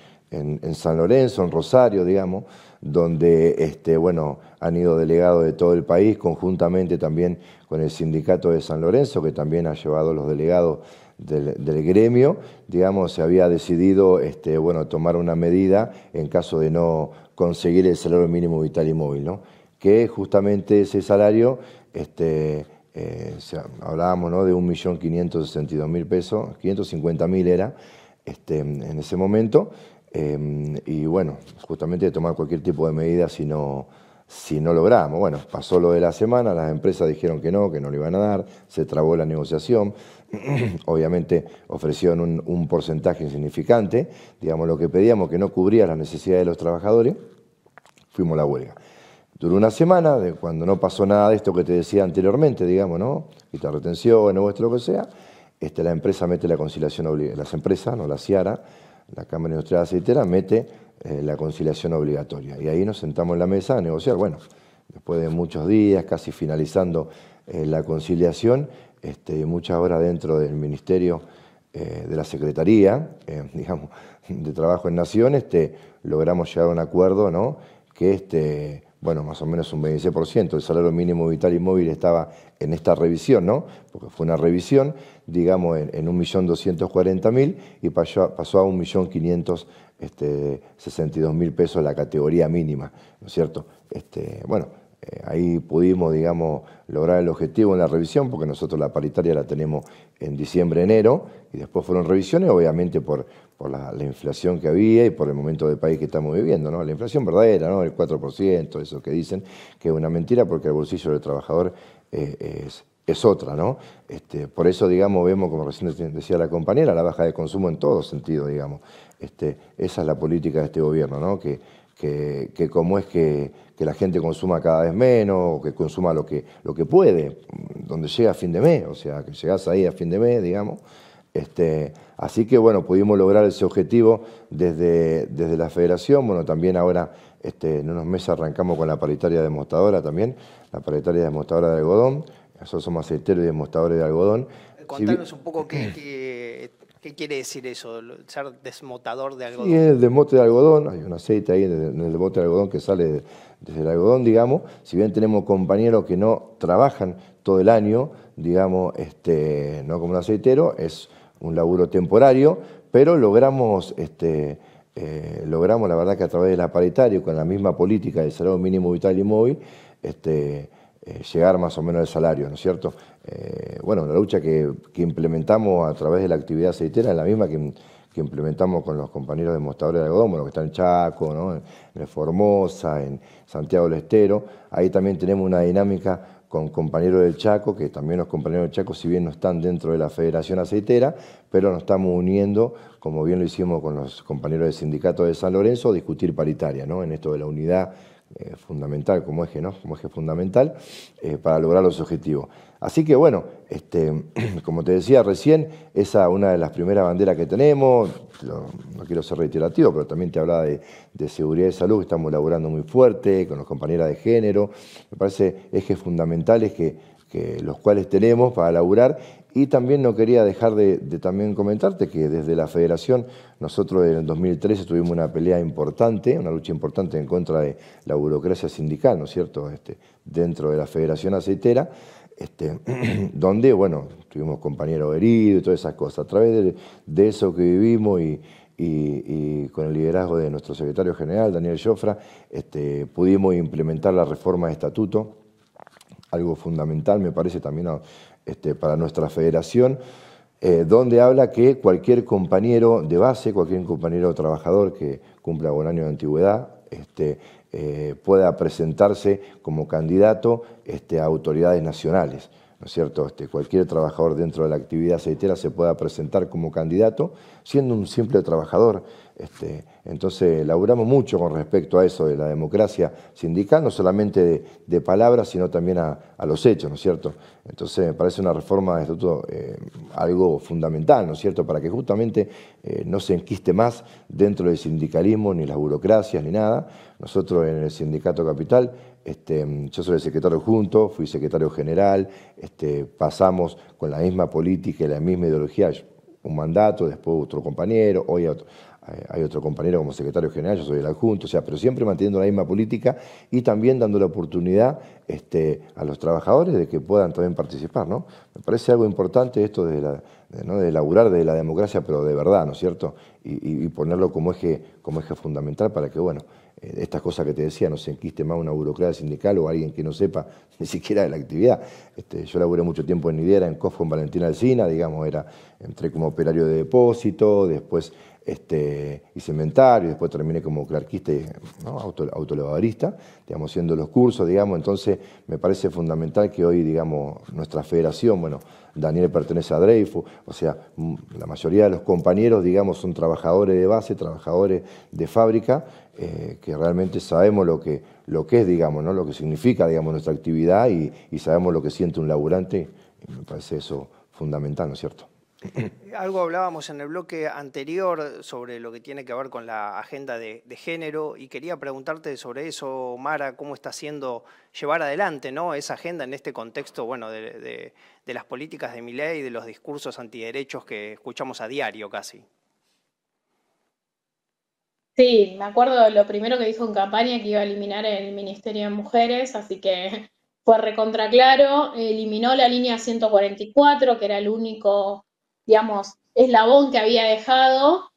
San Lorenzo, en Rosario, digamos, donde bueno, han ido delegados de todo el país, conjuntamente también con el sindicato de San Lorenzo, que también ha llevado los delegados del gremio, digamos, se había decidido bueno, tomar una medida en caso de no conseguir el salario mínimo vital y móvil, ¿no? Que justamente ese salario, hablábamos, ¿no?, de 1.562.000 pesos, 550.000 era en ese momento, y bueno, justamente de tomar cualquier tipo de medida si no logramos. Bueno, pasó lo de la semana, las empresas dijeron que no lo iban a dar, se trabó la negociación, obviamente ofrecieron un porcentaje insignificante, digamos, lo que pedíamos que no cubría las necesidades de los trabajadores, fuimos a la huelga. Duró una semana, cuando no pasó nada de esto que te decía anteriormente, digamos, ¿no? Quita retención, o lo que sea, la empresa mete la conciliación obligatoria, las empresas, no la CIARA, la Cámara Industrial Aceitera, mete la conciliación obligatoria. Y ahí nos sentamos en la mesa a negociar. Bueno, después de muchos días, casi finalizando la conciliación, muchas horas dentro del Ministerio de la Secretaría, digamos, de Trabajo en Nación, logramos llegar a un acuerdo, ¿no?, que bueno, más o menos un 26%, el salario mínimo vital y móvil estaba en esta revisión, ¿no? Porque fue una revisión, digamos, en 1.240.000 y pasó a 1.562.000 pesos la categoría mínima, ¿no es cierto? Bueno, ahí pudimos, digamos, lograr el objetivo en la revisión, porque nosotros la paritaria la tenemos en diciembre, enero, y después fueron revisiones, obviamente por la inflación que había y por el momento del país que estamos viviendo, ¿no? La inflación verdadera, ¿no?, el 4%, eso que dicen que es una mentira porque el bolsillo del trabajador es otra, ¿no? Por eso, digamos, vemos, como recién decía la compañera, la baja de consumo en todo sentido, digamos. Esa es la política de este gobierno, ¿no?, que como es que la gente consuma cada vez menos, o que consuma lo que puede, donde llega a fin de mes, o sea, que llegás ahí a fin de mes, digamos. Así que, bueno, pudimos lograr ese objetivo desde la Federación. Bueno, también ahora, en unos meses arrancamos con la paritaria demostradora también, la paritaria demostradora de algodón. Nosotros somos aceiteros y demostradores de algodón. Contanos un poco qué quiere decir eso, ser desmotador de algodón. Sí, es el desmote de algodón, hay un aceite ahí en el desmote de algodón que sale desde el algodón, digamos. Si bien tenemos compañeros que no trabajan todo el año, digamos, no como un aceitero, es un laburo temporario, pero logramos la verdad que a través de la paritaria, con la misma política del salario mínimo vital y móvil, llegar más o menos al salario, ¿no es cierto? Bueno, la lucha que implementamos a través de la actividad aceitera es la misma que implementamos con los compañeros demostradores de algodón, bueno, que están en Chaco, ¿no?, en Formosa, en Santiago del Estero. Ahí también tenemos una dinámica con compañeros del Chaco, que también los compañeros del Chaco, si bien no están dentro de la Federación Aceitera, pero nos estamos uniendo, como bien lo hicimos con los compañeros del Sindicato de San Lorenzo, a discutir paritaria, ¿no?, en esto de la unidad fundamental como eje, ¿no?, como eje fundamental para lograr los objetivos. Así que bueno, como te decía recién, esa es una de las primeras banderas que tenemos. No quiero ser reiterativo, pero también te hablaba de seguridad y salud, que estamos elaborando muy fuerte, con los compañeros de género. Me parece ejes fundamentales que los cuales tenemos para laburar. Y también no quería dejar de también comentarte que desde la Federación nosotros en el 2013 tuvimos una pelea importante, una lucha importante en contra de la burocracia sindical, ¿no es cierto?, dentro de la Federación Aceitera, donde, bueno, tuvimos compañeros heridos y todas esas cosas. A través de eso que vivimos y con el liderazgo de nuestro secretario general, Daniel Jofra, pudimos implementar la reforma de estatuto, algo fundamental, me parece, también para nuestra federación, donde habla que cualquier compañero de base, cualquier compañero trabajador que cumpla un año de antigüedad, pueda presentarse como candidato a autoridades nacionales, ¿no es cierto? Cualquier trabajador dentro de la actividad aceitera se pueda presentar como candidato, siendo un simple trabajador Entonces, laburamos mucho con respecto a eso de la democracia sindical, no solamente de palabras, sino también a los hechos, ¿no es cierto? Entonces, me parece una reforma de estatuto algo fundamental, ¿no es cierto?, para que justamente no se enquiste más dentro del sindicalismo, ni las burocracias, ni nada. Nosotros en el Sindicato Capital, yo soy el secretario adjunto, fui secretario general, pasamos con la misma política y la misma ideología, un mandato, después otro compañero, hoy hay otro compañero como secretario general, yo soy el adjunto, o sea, pero siempre manteniendo la misma política y también dando la oportunidad a los trabajadores de que puedan también participar, ¿no? Me parece algo importante esto de laburar de la democracia, pero de verdad, ¿no es cierto? Y ponerlo como eje fundamental para que, bueno, estas cosas que te decía, no se enquiste más una burocracia sindical o alguien que no sepa ni siquiera de la actividad. Yo laburé mucho tiempo en Nidera, en COF con Valentina Alsina, digamos, entré como operario de depósito, después hice inventario, después terminé como clerquista, ¿no?, autolavadorista, digamos, haciendo los cursos, digamos. Entonces me parece fundamental que hoy, digamos, nuestra federación, bueno, Daniel pertenece a Dreyfus, o sea, la mayoría de los compañeros, digamos, son trabajadores de base, trabajadores de fábrica, que realmente sabemos lo que es, digamos, ¿no?, lo que significa, digamos, nuestra actividad y sabemos lo que siente un laburante, y me parece eso fundamental, ¿no es cierto? Algo hablábamos en el bloque anterior sobre lo que tiene que ver con la agenda de género y quería preguntarte sobre eso, Mara, cómo está haciendo llevar adelante, ¿no?, esa agenda en este contexto, bueno, de las políticas de Milei y de los discursos antiderechos que escuchamos a diario casi. Sí, me acuerdo lo primero que dijo en campaña, que iba a eliminar el Ministerio de Mujeres, así que fue recontra claro. Eliminó la línea 144, que era el único, digamos, eslabón que había dejado.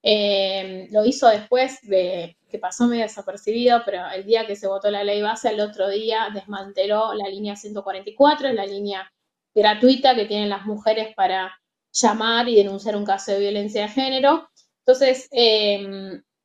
Lo hizo después de que pasó medio desapercibido, pero el día que se votó la ley base, al otro día desmanteló la línea 144, es la línea gratuita que tienen las mujeres para llamar y denunciar un caso de violencia de género. Entonces,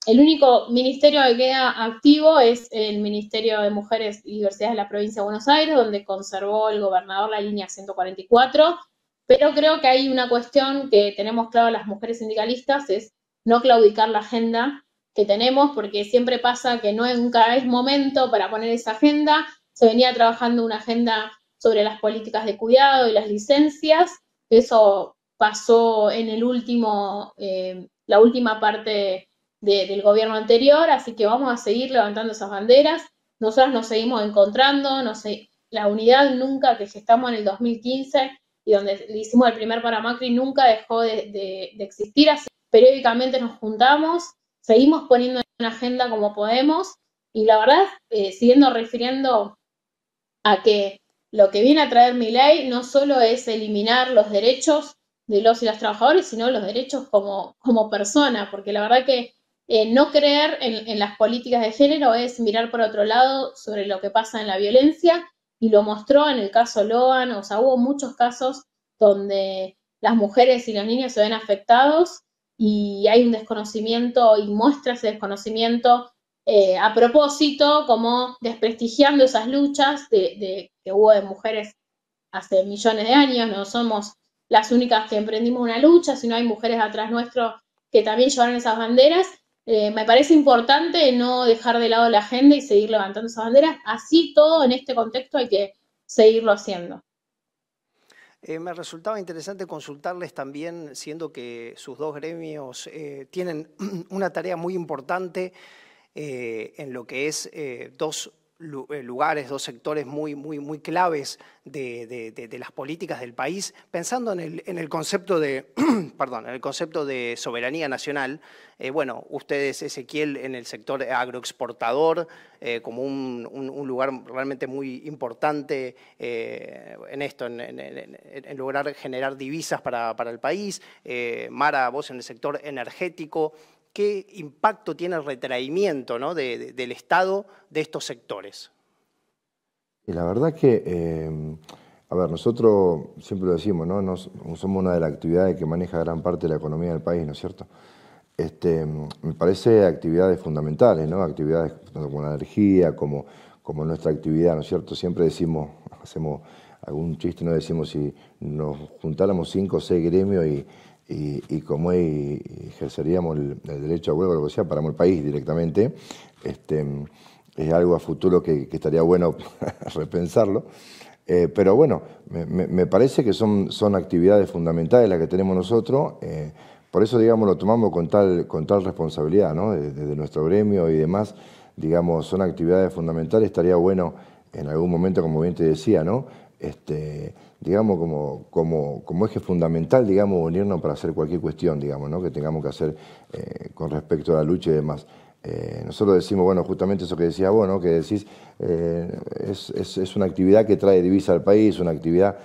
el único ministerio que queda activo es el Ministerio de Mujeres y Diversidad de la Provincia de Buenos Aires, donde conservó el gobernador la línea 144, pero creo que hay una cuestión que tenemos claro las mujeres sindicalistas, es no claudicar la agenda que tenemos, porque siempre pasa que nunca es momento para poner esa agenda. Se venía trabajando una agenda sobre las políticas de cuidado y las licencias, eso pasó en la última parte del gobierno anterior, así que vamos a seguir levantando esas banderas. Nosotros nos seguimos encontrando, la unidad nunca, que gestamos en el 2015 y donde le hicimos el primer para Macri, nunca dejó de existir, así periódicamente nos juntamos, seguimos poniendo en agenda como podemos y la verdad, siguiendo refiriendo a que lo que viene a traer Milei no solo es eliminar los derechos de los y las trabajadores, sino los derechos como persona, porque la verdad que no creer en las políticas de género es mirar por otro lado sobre lo que pasa en la violencia, y lo mostró en el caso Logan. O sea, hubo muchos casos donde las mujeres y los niños se ven afectados y hay un desconocimiento y muestra ese desconocimiento a propósito, como desprestigiando esas luchas que hubo de mujeres hace millones de años. No somos las únicas que emprendimos una lucha, sino hay mujeres atrás nuestro que también llevaron esas banderas. Me parece importante no dejar de lado la agenda y seguir levantando esas banderas. Así todo en este contexto hay que seguirlo haciendo. Me resultaba interesante consultarles también, siendo que sus dos gremios tienen una tarea muy importante en lo que es dos lugares, dos sectores muy claves de las políticas del país, pensando en el concepto de, perdón, en el concepto de soberanía nacional. Bueno, ustedes, Ezequiel, en el sector agroexportador, como un lugar realmente muy importante en esto, en lograr generar divisas para el país. Mara, vos en el sector energético. ¿Qué impacto tiene el retraimiento, ¿no?, del Estado de estos sectores? Y la verdad que, a ver, nosotros siempre lo decimos, ¿no? Somos una de las actividades que maneja gran parte de la economía del país, ¿no es cierto? Me parece actividades fundamentales, ¿no? Actividades tanto como la energía, como nuestra actividad, ¿no es cierto? Siempre decimos, hacemos algún chiste, no decimos si nos juntáramos 5 o 6 gremios y y como ejerceríamos el derecho a huelga, lo que sea, paramos el país directamente. Es algo a futuro que estaría bueno repensarlo. Pero bueno, me parece que son actividades fundamentales las que tenemos nosotros. Por eso, digamos, lo tomamos con tal responsabilidad, ¿no? Desde nuestro gremio y demás, digamos, son actividades fundamentales. Estaría bueno en algún momento, como bien te decía, ¿no? Digamos, como eje fundamental, digamos, unirnos para hacer cualquier cuestión, digamos, ¿no? Que tengamos que hacer con respecto a la lucha y demás. Nosotros decimos, bueno, justamente eso que decías vos, ¿no? Que decís, es una actividad que trae divisa al país, una actividad,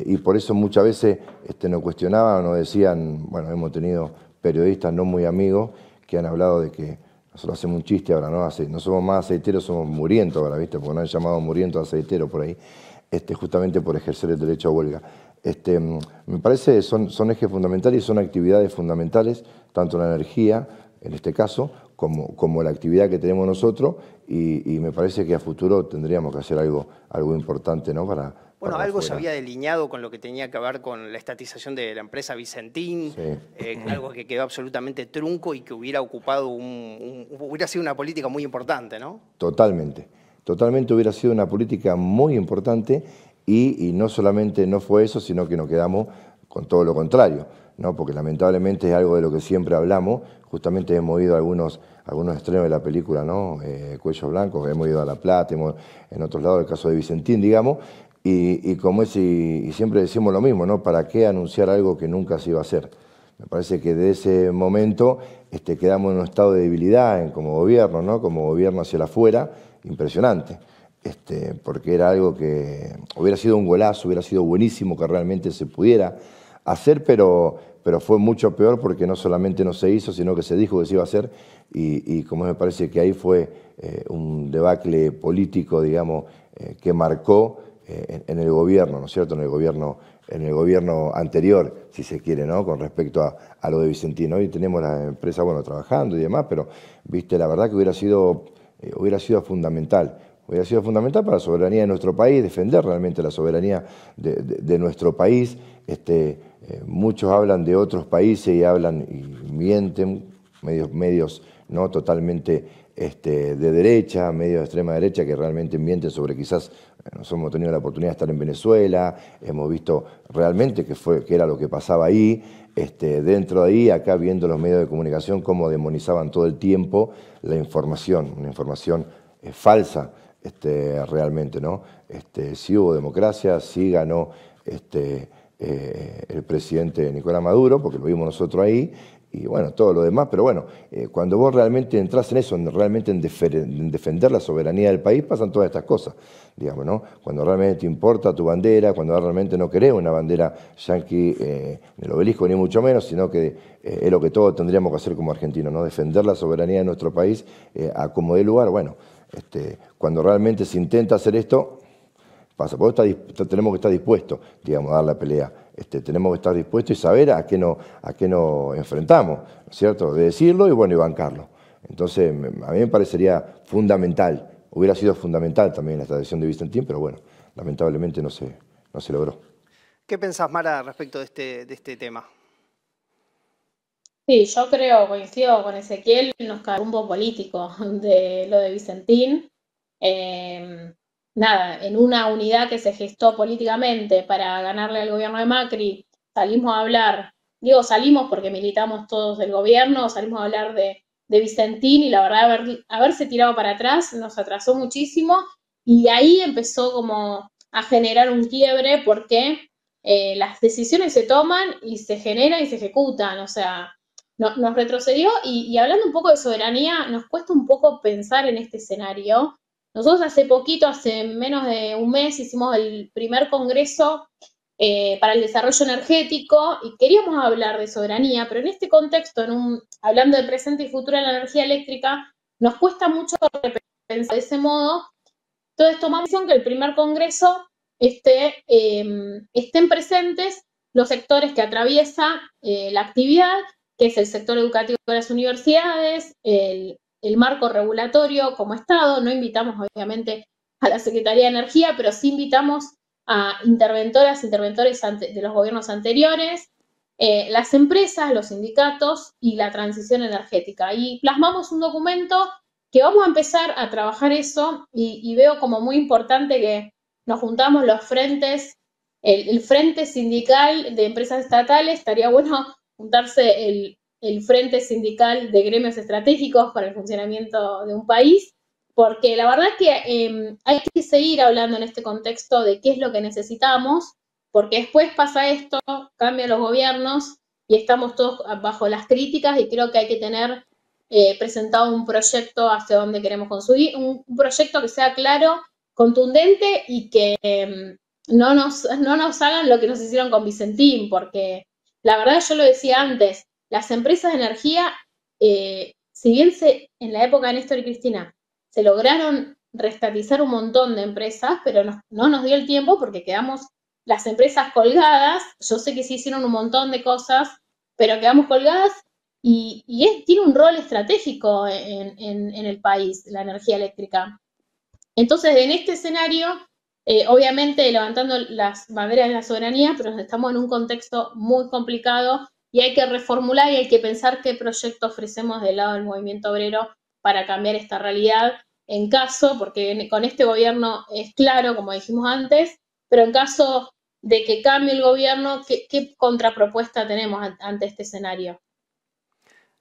y por eso muchas veces nos cuestionaban, nos decían, bueno, hemos tenido periodistas no muy amigos que han hablado de que nosotros hacemos un chiste ahora, ¿no? No somos más aceiteros, somos murientos ahora, ¿viste? Porque nos han llamado murientos aceiteros por ahí, justamente por ejercer el derecho a huelga. Me parece que son ejes fundamentales y son actividades fundamentales, tanto la energía, en este caso, como la actividad que tenemos nosotros, y me parece que a futuro tendríamos que hacer algo importante, ¿no? Bueno, algo se había delineado con lo que tenía que ver con la estatización de la empresa Vicentín, sí. Algo que quedó absolutamente trunco y que hubiera ocupado hubiera sido una política muy importante, ¿no? Totalmente hubiera sido una política muy importante y no solamente no fue eso, sino que nos quedamos con todo lo contrario, ¿no? Porque lamentablemente es algo de lo que siempre hablamos. Justamente hemos ido a algunos estrenos de la película, ¿no? Cuello Blanco, hemos ido a La Plata, en otros lados, el caso de Vicentín, digamos, y siempre decimos lo mismo, ¿no? ¿Para qué anunciar algo que nunca se iba a hacer? Me parece que de ese momento quedamos en un estado de debilidad como gobierno, ¿no? Como gobierno hacia afuera, impresionante. Porque era algo que hubiera sido un golazo, hubiera sido buenísimo que realmente se pudiera hacer, pero fue mucho peor porque no solamente no se hizo, sino que se dijo que se iba a hacer, y como me parece que ahí fue un debacle político, digamos, que marcó en el gobierno, ¿no es cierto?, en el gobierno anterior, si se quiere, ¿no?, con respecto a lo de Vicentín. Hoy tenemos la empresa, bueno, trabajando y demás, pero, viste, la verdad que hubiera sido fundamental. Hubiera sido fundamental para la soberanía de nuestro país, defender realmente la soberanía de nuestro país. Muchos hablan de otros países y hablan y mienten, medios no totalmente de derecha, medios de extrema derecha que realmente mienten sobre quizás, nosotros hemos tenido la oportunidad de estar en Venezuela, hemos visto realmente que era lo que pasaba ahí, dentro de ahí, acá viendo los medios de comunicación cómo demonizaban todo el tiempo la información, una información falsa. Realmente, ¿no? Sí hubo democracia, sí ganó el presidente Nicolás Maduro, porque lo vimos nosotros ahí, y bueno, todo lo demás, pero bueno, cuando vos realmente entras en eso, realmente en defender la soberanía del país, pasan todas estas cosas, digamos, ¿no? Cuando realmente te importa tu bandera, cuando realmente no querés una bandera yanqui en el obelisco, ni mucho menos, sino que es lo que todos tendríamos que hacer como argentinos, ¿no? Defender la soberanía de nuestro país a como dé lugar, bueno. Cuando realmente se intenta hacer esto, pasa. Por eso tenemos que estar dispuestos, digamos, a dar la pelea. Tenemos que estar dispuestos y saber a qué nos enfrentamos, ¿no es cierto? De decirlo y bueno, y bancarlo. Entonces, a mí me parecería fundamental, hubiera sido fundamental también la extradición de Vicentín, pero bueno, lamentablemente no se logró. ¿Qué pensás, Mara, respecto de este tema? Sí, yo coincido con Ezequiel, nos cae un rumbo político de lo de Vicentín. Nada, en una unidad que se gestó políticamente para ganarle al gobierno de Macri, salimos a hablar, salimos porque militamos todos del gobierno, salimos a hablar de Vicentín y la verdad haberse tirado para atrás nos atrasó muchísimo y ahí empezó como a generar un quiebre porque las decisiones se toman y se generan y se ejecutan, o sea, nos retrocedió y hablando un poco de soberanía, nos cuesta un poco pensar en este escenario. Nosotros hace menos de un mes, hicimos el primer congreso para el desarrollo energético y queríamos hablar de soberanía, pero en este contexto, hablando de presente y futuro de la energía eléctrica, nos cuesta mucho pensar de ese modo. Entonces tomamos decisión que el primer congreso estén presentes los sectores que atraviesa la actividad, que es el sector educativo de las universidades, el marco regulatorio como Estado. No invitamos obviamente a la Secretaría de Energía, pero sí invitamos a interventores de los gobiernos anteriores, las empresas, los sindicatos y la transición energética. Y plasmamos un documento que vamos a empezar a trabajar eso y veo como muy importante que nos juntamos los frentes, el frente sindical de empresas estatales, estaría bueno juntarse el frente sindical de gremios estratégicos para el funcionamiento de un país, porque la verdad que hay que seguir hablando en este contexto de qué es lo que necesitamos, porque después pasa esto, cambian los gobiernos y estamos todos bajo las críticas y creo que hay que tener presentado un proyecto hacia dónde queremos construir, un proyecto que sea claro, contundente y que no nos hagan lo que nos hicieron con Vicentín, porque la verdad yo lo decía antes, las empresas de energía, si bien en la época de Néstor y Cristina se lograron reestatizar un montón de empresas, pero no nos dio el tiempo porque quedamos las empresas colgadas. Yo sé que se hicieron un montón de cosas, pero quedamos colgadas y tiene un rol estratégico en el país, la energía eléctrica. Entonces, en este escenario, obviamente levantando las banderas de la soberanía, pero estamos en un contexto muy complicado y hay que reformular y hay que pensar qué proyecto ofrecemos del lado del movimiento obrero para cambiar esta realidad en caso, porque con este gobierno es claro, como dijimos antes, pero en caso de que cambie el gobierno, ¿qué contrapropuesta tenemos ante este escenario?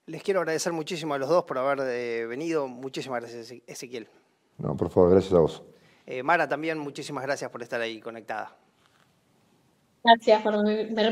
Les quiero agradecer muchísimo a los dos por haber venido. Muchísimas gracias, Ezequiel. No, por favor, gracias a vos. Mara, también muchísimas gracias por estar ahí conectada. Gracias por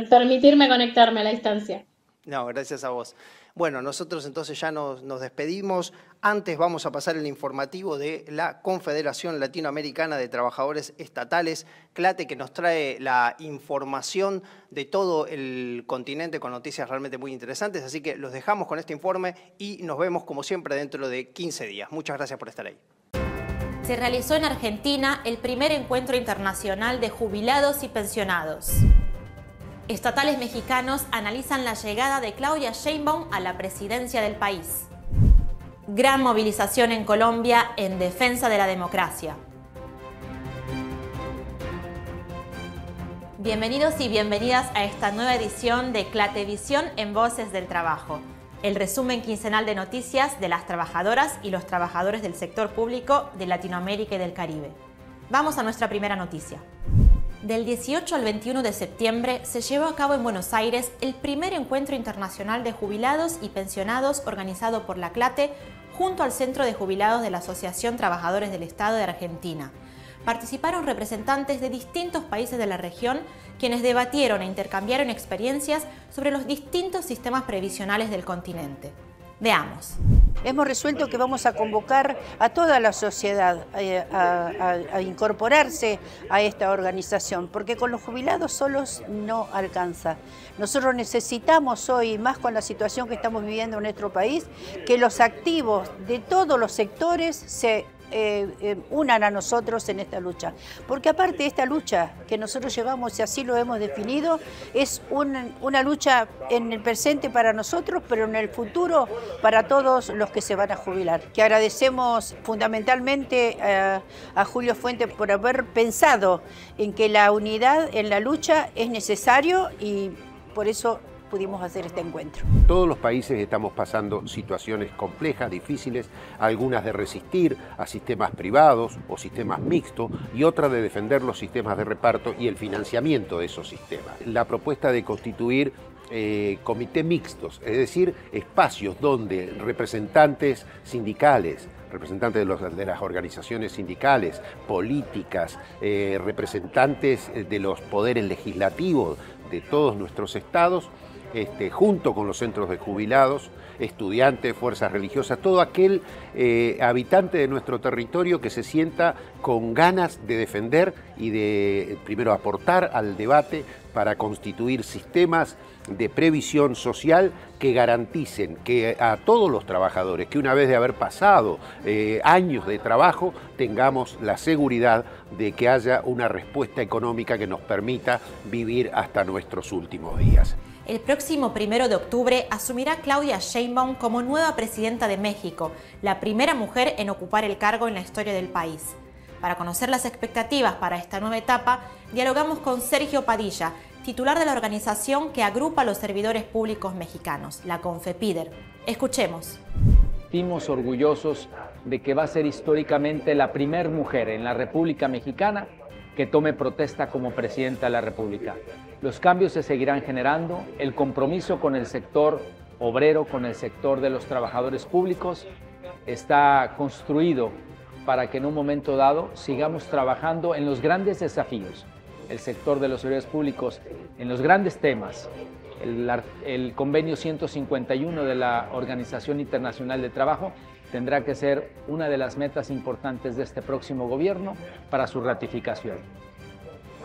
permitirme conectarme a la distancia. No, gracias a vos. Bueno, nosotros entonces ya nos despedimos. Antes vamos a pasar el informativo de la Confederación Latinoamericana de Trabajadores Estatales, CLATE, que nos trae la información de todo el continente con noticias realmente muy interesantes. Así que los dejamos con este informe y nos vemos como siempre dentro de 15 días. Muchas gracias por estar ahí. Se realizó en Argentina el primer encuentro internacional de jubilados y pensionados. Estatales mexicanos analizan la llegada de Claudia Sheinbaum a la presidencia del país. Gran movilización en Colombia en defensa de la democracia. Bienvenidos y bienvenidas a esta nueva edición de Clatevisión en Voces del Trabajo, el resumen quincenal de noticias de las trabajadoras y los trabajadores del sector público de Latinoamérica y del Caribe. Vamos a nuestra primera noticia. Del 18 al 21 de septiembre se llevó a cabo en Buenos Aires el primer encuentro internacional de jubilados y pensionados organizado por la CLATE junto al Centro de Jubilados de la Asociación Trabajadores del Estado de Argentina. Participaron representantes de distintos países de la región quienes debatieron e intercambiaron experiencias sobre los distintos sistemas previsionales del continente. Veamos. Hemos resuelto que vamos a convocar a toda la sociedad a incorporarse a esta organización, porque con los jubilados solos no alcanza. Nosotros necesitamos hoy, más con la situación que estamos viviendo en nuestro país, que los activos de todos los sectores se unan a nosotros en esta lucha. Porque aparte de esta lucha que nosotros llevamos, y así lo hemos definido, es una lucha en el presente para nosotros, pero en el futuro para todos los que se van a jubilar. Que agradecemos fundamentalmente a Julio Fuentes por haber pensado en que la unidad en la lucha es necesario y por eso pudimos hacer este encuentro. Todos los países estamos pasando situaciones complejas, difíciles, algunas de resistir a sistemas privados o sistemas mixtos y otras de defender los sistemas de reparto y el financiamiento de esos sistemas. La propuesta de constituir comités mixtos, es decir, espacios donde representantes sindicales, representantes de las organizaciones sindicales, políticas, representantes de los poderes legislativos de todos nuestros estados, junto con los centros de jubilados, estudiantes, fuerzas religiosas, todo aquel habitante de nuestro territorio que se sienta con ganas de defender y de primero aportar al debate para constituir sistemas de previsión social que garanticen que a todos los trabajadores, que una vez de haber pasado años de trabajo, tengamos la seguridad de que haya una respuesta económica que nos permita vivir hasta nuestros últimos días. El próximo 1 de octubre asumirá Claudia Sheinbaum como nueva presidenta de México, la primera mujer en ocupar el cargo en la historia del país. Para conocer las expectativas para esta nueva etapa, dialogamos con Sergio Padilla, titular de la organización que agrupa a los servidores públicos mexicanos, la CONFEPIDER. Escuchemos. Estamos orgullosos de que va a ser históricamente la primera mujer en la República Mexicana que tome protesta como presidenta de la República. Los cambios se seguirán generando, el compromiso con el sector obrero, con el sector de los trabajadores públicos, está construido para que en un momento dado sigamos trabajando en los grandes desafíos. El sector de los servidores públicos en los grandes temas, el convenio 151 de la Organización Internacional del Trabajo tendrá que ser una de las metas importantes de este próximo gobierno para su ratificación.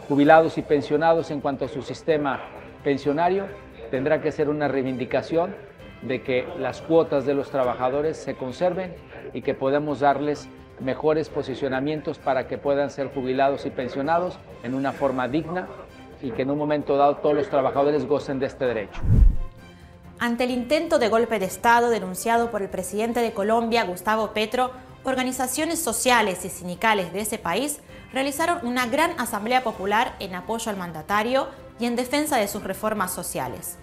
Jubilados y pensionados, en cuanto a su sistema pensionario, tendrá que ser una reivindicación de que las cuotas de los trabajadores se conserven y que podamos darles mejores posicionamientos para que puedan ser jubilados y pensionados en una forma digna y que en un momento dado todos los trabajadores gocen de este derecho. Ante el intento de golpe de Estado denunciado por el presidente de Colombia, Gustavo Petro, organizaciones sociales y sindicales de ese país realizaron una gran asamblea popular en apoyo al mandatario y en defensa de sus reformas sociales.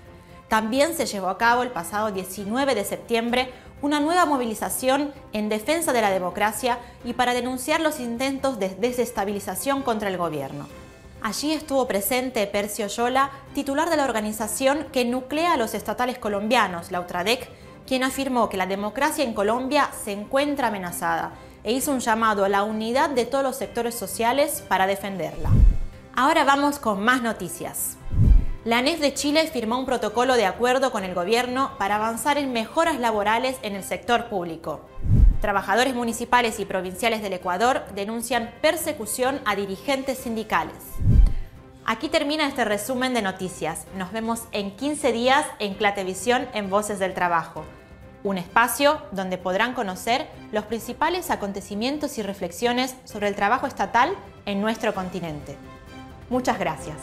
También se llevó a cabo el pasado 19 de septiembre una nueva movilización en defensa de la democracia y para denunciar los intentos de desestabilización contra el gobierno. Allí estuvo presente Percio Yola, titular de la organización que nuclea a los estatales colombianos, la UTRADEC, quien afirmó que la democracia en Colombia se encuentra amenazada e hizo un llamado a la unidad de todos los sectores sociales para defenderla. Ahora vamos con más noticias. La ANEF de Chile firmó un protocolo de acuerdo con el gobierno para avanzar en mejoras laborales en el sector público. Trabajadores municipales y provinciales del Ecuador denuncian persecución a dirigentes sindicales. Aquí termina este resumen de noticias. Nos vemos en 15 días en Clatevisión en Voces del Trabajo, un espacio donde podrán conocer los principales acontecimientos y reflexiones sobre el trabajo estatal en nuestro continente. Muchas gracias.